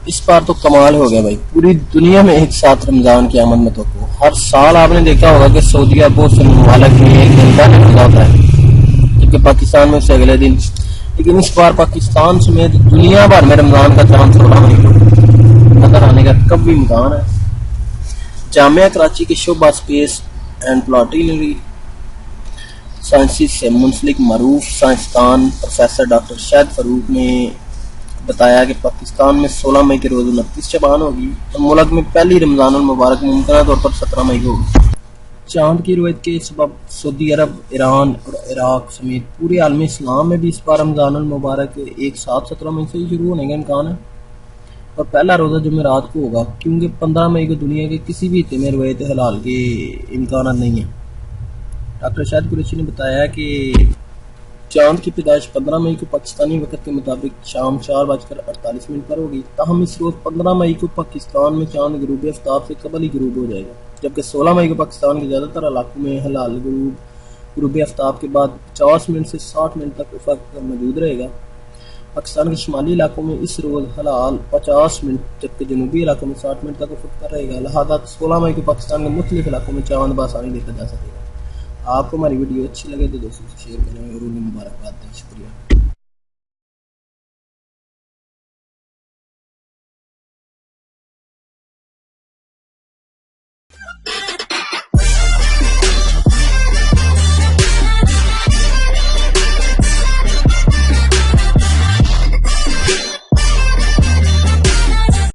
इस बार तो कमाल हो गया भाई, पूरी दुनिया में एक साथ रमजान की आमद में तो हर साल आपने देखा होगा कि सऊदीया बहुत से ममालिक में एक दिन का रोजा होता है, जबकि पाकिस्तान में उससे अगले दिन। लेकिन इस बार पाकिस्तान समेत दुनिया भर में रमजान का चांद 16 मई को नजर आने का कब भी इम्कान है। जामिया कराची के शोबा स्पेस एंड प्लाटिनरी साइंसिस से मुंसलिक मरूफ साइंसदान प्रोफेसर डॉक्टर शाहिद फरूक ने बताया कि पाकिस्तान में 16 मई के रोज 29 शबान होगी तो मुल्क में पहली रमजान मुबारक मुमकिन तौर पर 17 मई को होगी। चांद की रोयत के सबब सऊदी अरब, ईरान और इराक समेत पूरे आलमी इस्लाम में भी इस बार रमजान मुबारक एक साथ 17 मई से शुरू होने का इम्कान है और पहला रोज़ा जुमेरात को होगा, क्योंकि 15 मई को दुनिया के किसी भी हिस्से में रोयत हलाल के इम्कान नहीं है। डॉक्टर शाहिद कुरैशी ने बताया कि चांद की पैदाइश 15 मई को पाकिस्तानी वक्त के मुताबिक शाम 4:48 पर होगी। ताहम इस रोज़ 15 मई को पाकिस्तान में चांद गुरूब आफ्ताब से कबल ही गुरूब हो जाएगा, जबकि 16 मई को पाकिस्तान के ज़्यादातर इलाकों में हलाल गुरूब आफ्ताब के बाद 50 मिनट से 60 मिनट तक उफक मौजूद रहेगा। पाकिस्तान के शुमाली इलाकों में इस रोज़ हलाल 50 मिनट, जबकि जनूबी इलाकों में 60 मिनट तक उफक पर रहेगा। लिहाजा 16 मई को पाकिस्तान के मुख्तलिफ इलाकों में चांद बआसानी देखा जा सकेगा। आपको हमारी वीडियो अच्छी लगे तो दोस्तों से शेयर करें और उन्हें मुबारकबाद दें। शुक्रिया।